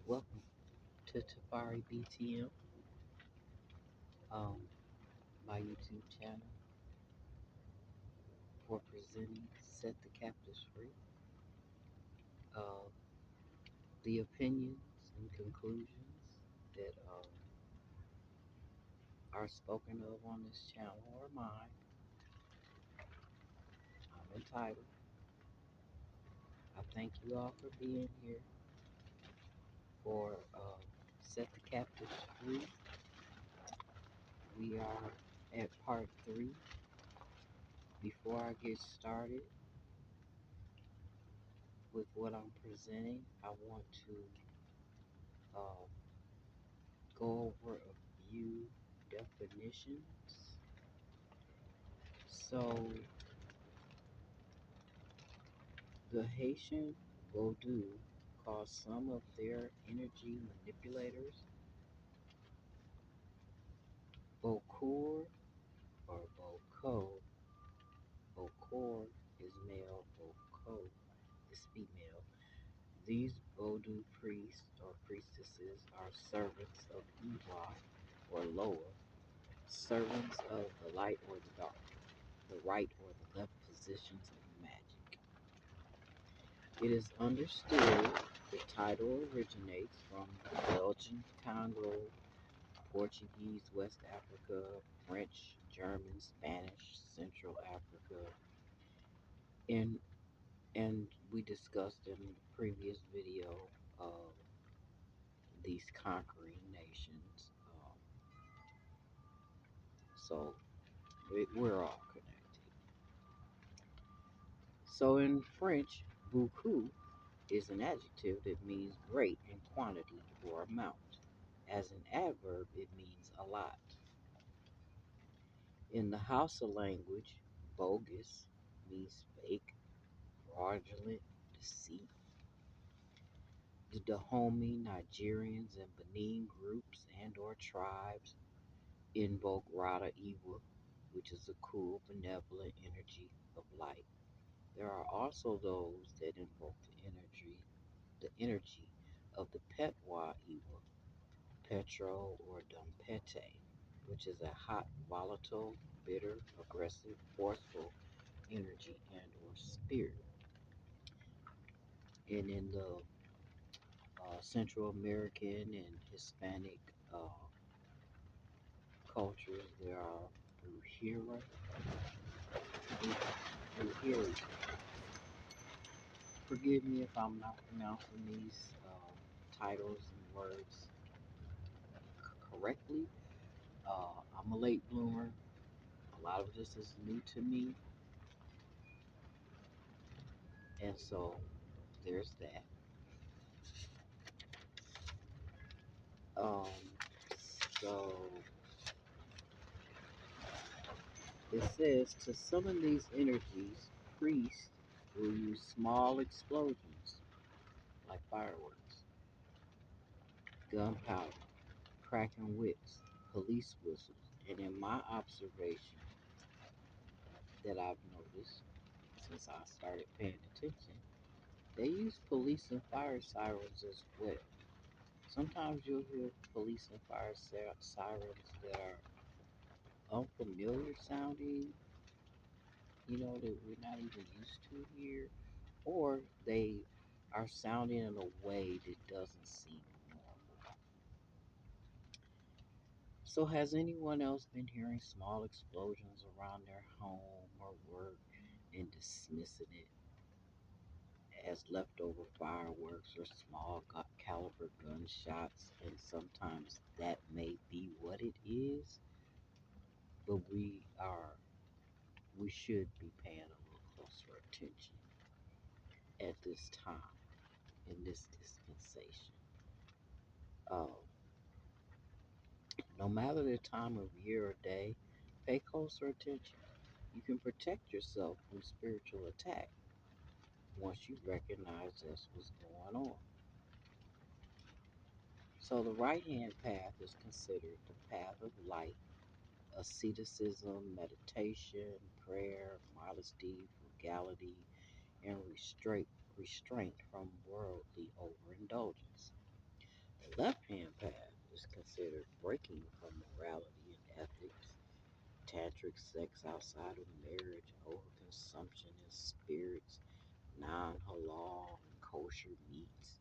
Welcome to Tafaribtm, um, my YouTube channel for presenting Set the Captives Free. Uh, the opinions and conclusions that are spoken of on this channel are mine. I'm entitled. I thank you all for being here for Set the Captives Free. We are at part 3. Before I get started with what I'm presenting, I want to uh, go over a few definitions. So, the Haitian Vodou calls some of their energy manipulators Bocour or Boco. Bocour is male, Boco is female. These Vodou priests or priestesses are servants of Iwa or Loa, servants of the light or the dark, the right or the left positions of magic. It is understood the title originates from the Belgian Congo, Portuguese West Africa, French, German, Spanish, Central Africa, and we discussed in the previous video these conquering nations. So we're all connected. So in French, beaucoup is an adjective that means great in quantity or amount. As an adverb, it means a lot. In the Hausa language, bogus means fake, fraudulent, deceit. The Dahomey, Nigerians, and Benin groups and or tribes invoke Rada Iwa, which is a cool, benevolent energy of light. There are also those that invoke the energy of the Petwa Iwa, Petro or Dumpete, which is a hot, volatile, bitter, aggressive, forceful energy and or spirit. And in the Central American and Hispanic cultures, there are Brujeria, Brujeria. Forgive me if I'm not pronouncing these titles and words correctly. I'm a late bloomer. A lot of this is new to me, and so there's that. Um, so it says to summon these energies, priests will use small explosions like fireworks, gunpowder, cracking whips, police whistles, and in my observation that I've noticed since I started paying attention, they use police and fire sirens as well. Sometimes you'll hear police and fire sirens that are unfamiliar sounding, that we're not even used to here, or they are sounding in a way that doesn't seem normal. So, has anyone else been hearing small explosions around their home or work and dismissing it as leftover fireworks or small caliber gunshots? And sometimes that may be what it is, but we should be paying a little closer attention at this time in this dispensation. Uh, no matter the time of year or day, pay closer attention. You can protect yourself from spiritual attack once you recognize that's what's going on. So the right hand path is considered the path of light, asceticism, meditation, prayer, modesty, frugality, and restraint from worldly overindulgence. Left hand path is considered breaking from morality and ethics, tantric sex outside of marriage, overconsumption in spirits, non halal and kosher meats,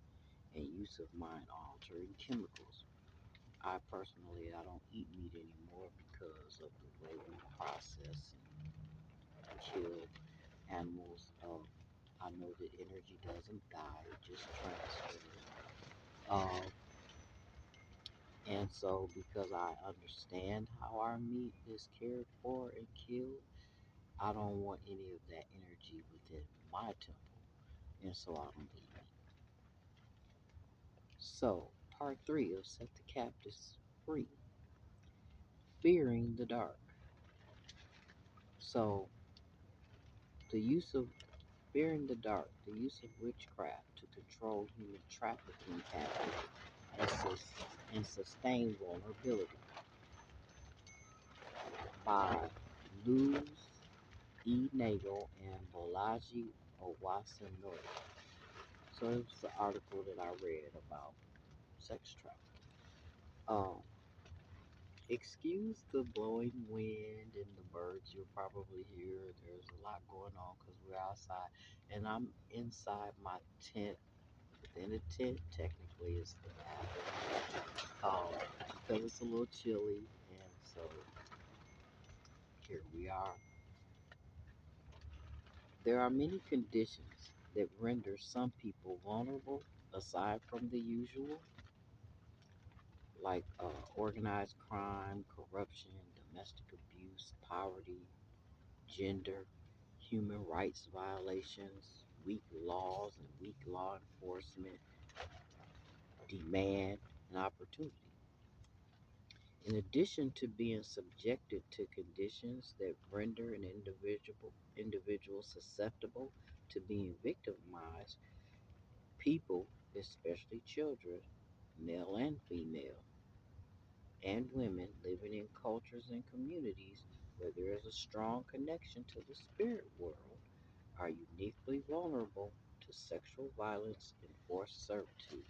and use of mind altering chemicals. I don't eat meat anymore because of the way we process and kill animals. I know that energy doesn't die, it just transfers. Um, and so, because I understand how our meat is cared for and killed, I don't want any of that energy within my temple. And so, I don't eat meat. So, part three of Set the Captives Free, fearing the dark. So, the use of fearing the dark, the use of witchcraft to control human trafficking captives and, and sustain vulnerability by Luz E. Nagel and Bolaji Owasanori. So it's the article that I read about sex trafficking. Um, Excuse the blowing wind and the birds you'll probably hear. There's a lot going on because we're outside, and I'm inside my tent. Within a tent, technically, it's the bathroom. Because it's a little chilly, and so here we are. There are many conditions that render some people vulnerable aside from the usual, like organized crime, corruption, domestic abuse, poverty, gender, human rights violations, weak laws and weak law enforcement, demand, and opportunity. In addition to being subjected to conditions that render an individual susceptible to being victimized, people, especially children, male and female, and women living in cultures and communities where there is a strong connection to the spirit world, are uniquely vulnerable to sexual violence and forced servitude.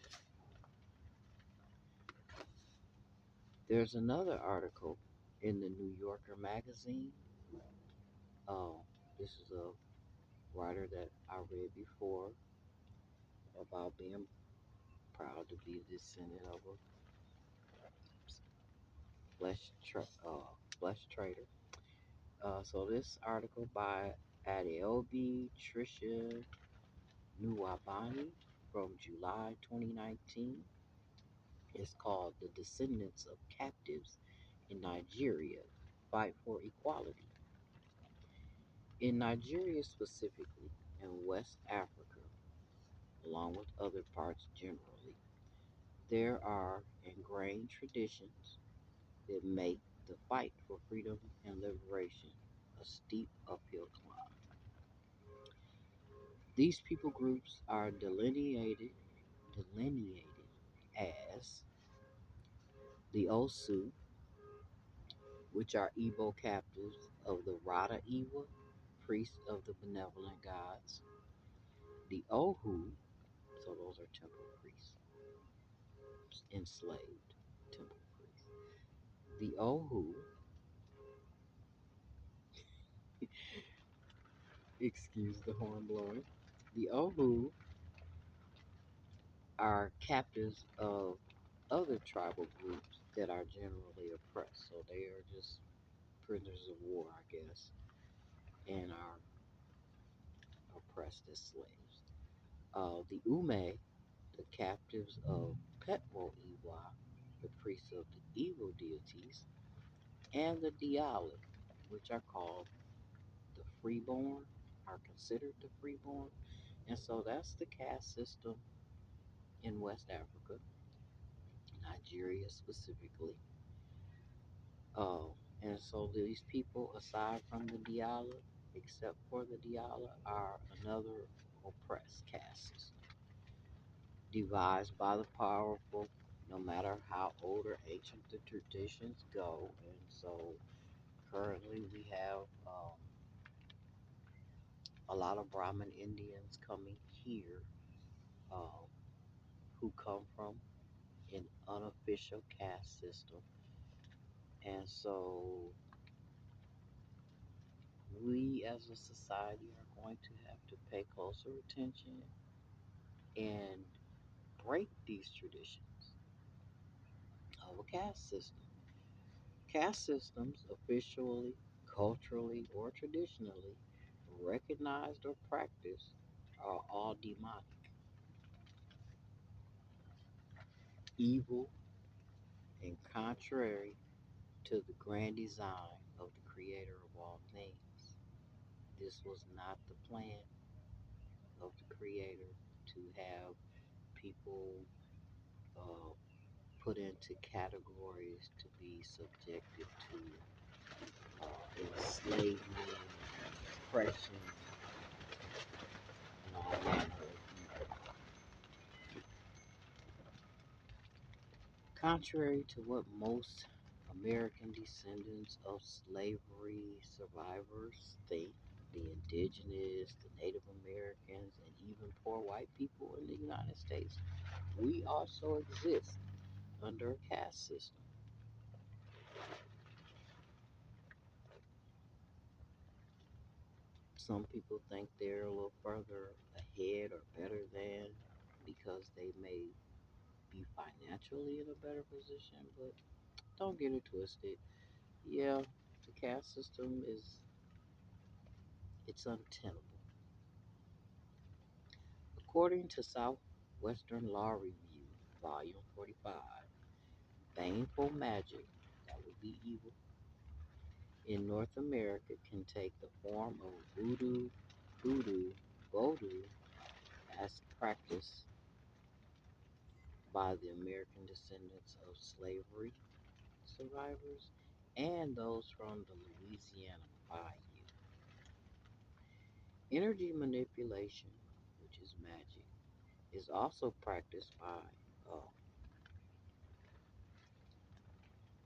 There's another article in the New Yorker magazine. Uh, this is a writer that I read before about being proud to be a descendant of a flesh trader. So this article by Adeobi Tricia Nuwabani from July 2019 is called "The Descendants of Captives in Nigeria Fight for Equality." In Nigeria specifically, and West Africa, along with other parts generally, there are ingrained traditions that make the fight for freedom and liberation a steep uphill climb. These people groups are delineated as the Osu, which are Igbo captives of the Rada Iwa, priests of the benevolent gods, the Ohu, so those are temple priests, enslaved temple priests. The Ohu, excuse the horn blowing, the Ohu are captives of other tribal groups that are generally oppressed. So they are just prisoners of war, I guess, and are oppressed as slaves. The Ume, the captives of Petro Iwa, the priests of the evil deities, and the Dialik, which are called the freeborn, are considered the freeborn. And so that's the caste system in West Africa, Nigeria specifically. Uh, and so these people, aside from the Diala, except for the Diala, are another oppressed caste system, devised by the powerful, no matter how old or ancient the traditions go. And so currently we have a lot of Brahmin Indians coming here, um, who come from an unofficial caste system. And so we as a society are going to have to pay closer attention and break these traditions of a caste system. Caste systems, officially, culturally, or traditionally recognized or practiced, are all demonic, evil, and contrary to the grand design of the Creator of all things. This was not the plan of the Creator to have people uh, put into categories to be subjected to enslavement, oppression, and all manner of evil. Contrary to what most American descendants of slavery survivors think, the indigenous, the Native Americans, and even poor white people in the United States, we also exist under a caste system. Some people think they're a little further ahead or better than because they may be financially in a better position, but don't get it twisted. Yeah, the caste system is it's untenable. According to Southwestern Law Review, Volume 45, baneful magic, that would be evil, in North America can take the form of voodoo, voodoo, as practiced by the American descendants of slavery survivors and those from the Louisiana Bayou. Energy manipulation, which is magic, is also practiced by uh,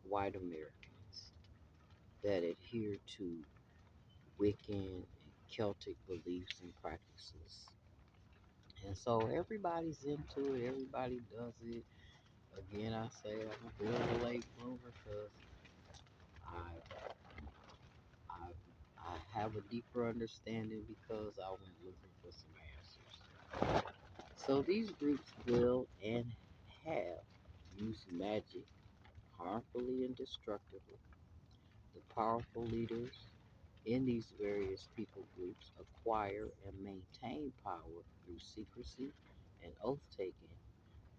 white Americans that adhere to Wiccan and Celtic beliefs and practices. And so everybody's into it, everybody does it. Again, I say I'm a bit of a late bloomer because I, I have a deeper understanding because I went looking for some answers. So these groups will and have used magic harmfully and destructively. The powerful leaders in these various people groups acquire and maintain power through secrecy and oath taking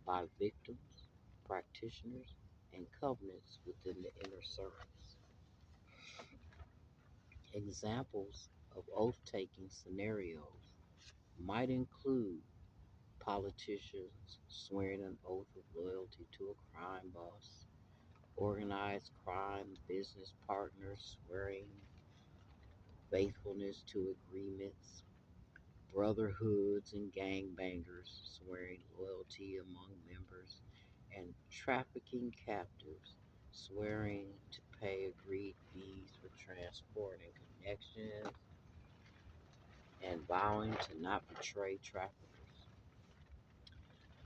by victims, practitioners, and covenants within the inner circles. Examples of oath taking scenarios might include politicians swearing an oath of loyalty to a crime boss, organized crime business partners swearing faithfulness to agreements, brotherhoods and gangbangers swearing loyalty among members, and trafficking captives swearing to pay agreed fees for transport and connections, and vowing to not betray traffickers.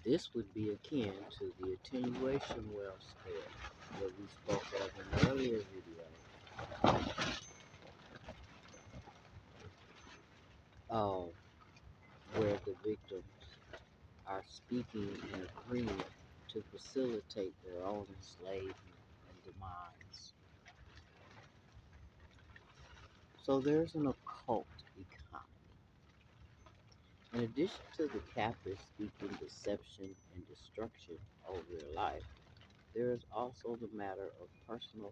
This would be akin to the attenuation well spell that we spoke of in the earlier video, uh, where the victims are speaking in agreement to facilitate their own enslavement and demise. So there's an occult economy. In addition to the captives speaking deception and destruction over their life, there is also the matter of personal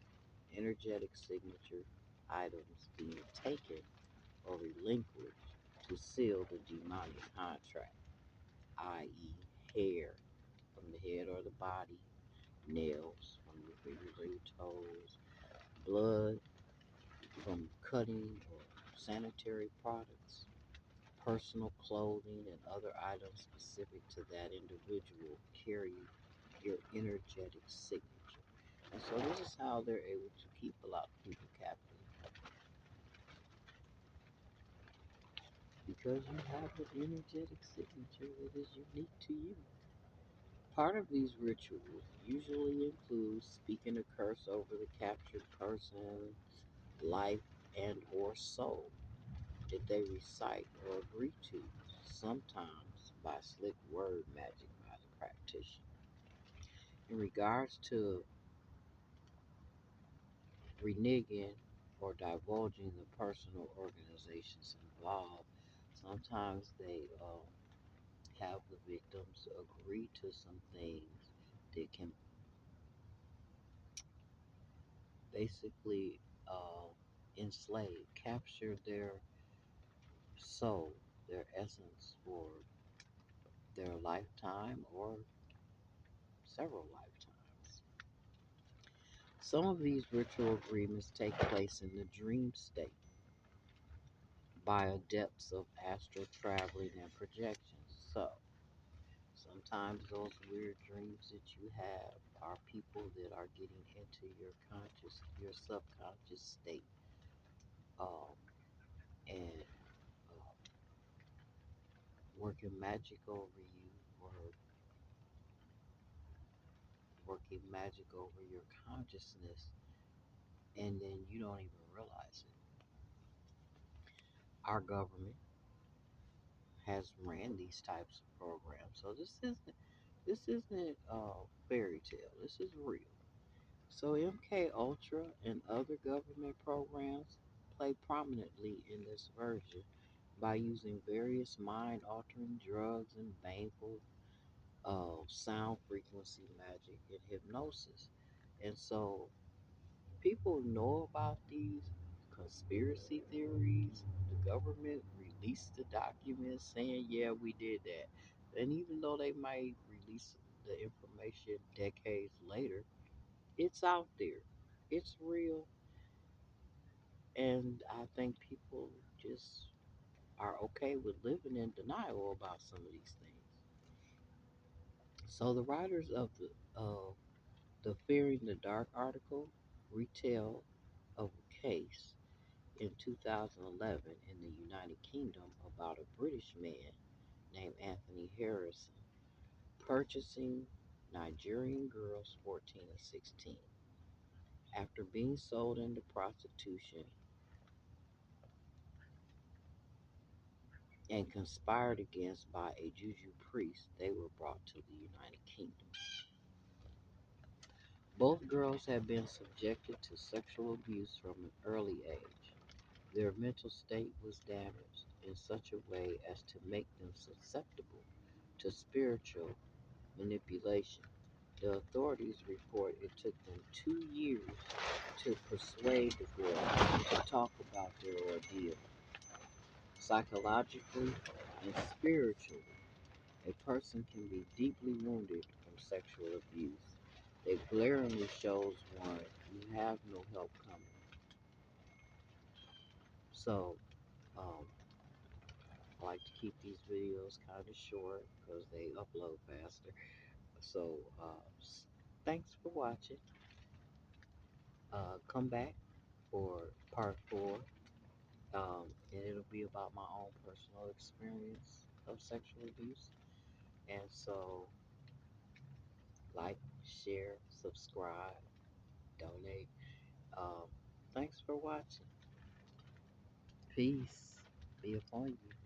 energetic signature items being taken or relinquished to seal the demonic contract, i.e., hair from the head or the body, nails from your fingers or your toes, blood from cutting or sanitary products, personal clothing, and other items specific to that individual carry your energetic signature. And so this is how they're able to keep a lot of people captive because you have an energetic signature that is unique to you. Part of these rituals usually includes speaking a curse over the captured person's life and or soul that they recite or agree to, sometimes by slick word magic by the practitioner. In regards to reneging or divulging the personal organizations involved, sometimes they have the victims agree to some things that can basically enslave, capture their soul, their essence for their lifetime or several lifetimes. Some of these ritual agreements take place in the dream state by adepts of astral traveling and projections. So, sometimes those weird dreams that you have are people that are getting into your subconscious state, um, and working magic over you, or working magic over your consciousness, and then you don't even realize it. Our government has ran these types of programs, so this isn't fairy tale. This is real. So MK Ultra and other government programs play prominently in this version by using various mind-altering drugs and baneful sound frequency magic and hypnosis. And so people know about these conspiracy theories. The government released the documents saying, yeah, we did that. And even though they might release the information decades later, it's out there. It's real. And I think people just are okay with living in denial about some of these things. So the writers the Fearing the Dark article retell of a case in 2011 in the United Kingdom about a British man named Anthony Harrison purchasing Nigerian girls 14 and 16 after being sold into prostitution and conspired against by a juju priest. They were brought to the United Kingdom. Both girls had been subjected to sexual abuse from an early age. Their mental state was damaged in such a way as to make them susceptible to spiritual manipulation. The authorities report it took them 2 years to persuade the girls to talk about their ordeal. Psychologically and spiritually, a person can be deeply wounded from sexual abuse. It glaringly shows one you have no help coming. So, um, I like to keep these videos kind of short because they upload faster. So, thanks for watching. Come back for part 4, and it'll be about my own personal experience of sexual abuse. And so, like, share, subscribe, donate. Um, Thanks for watching. Peace be upon you.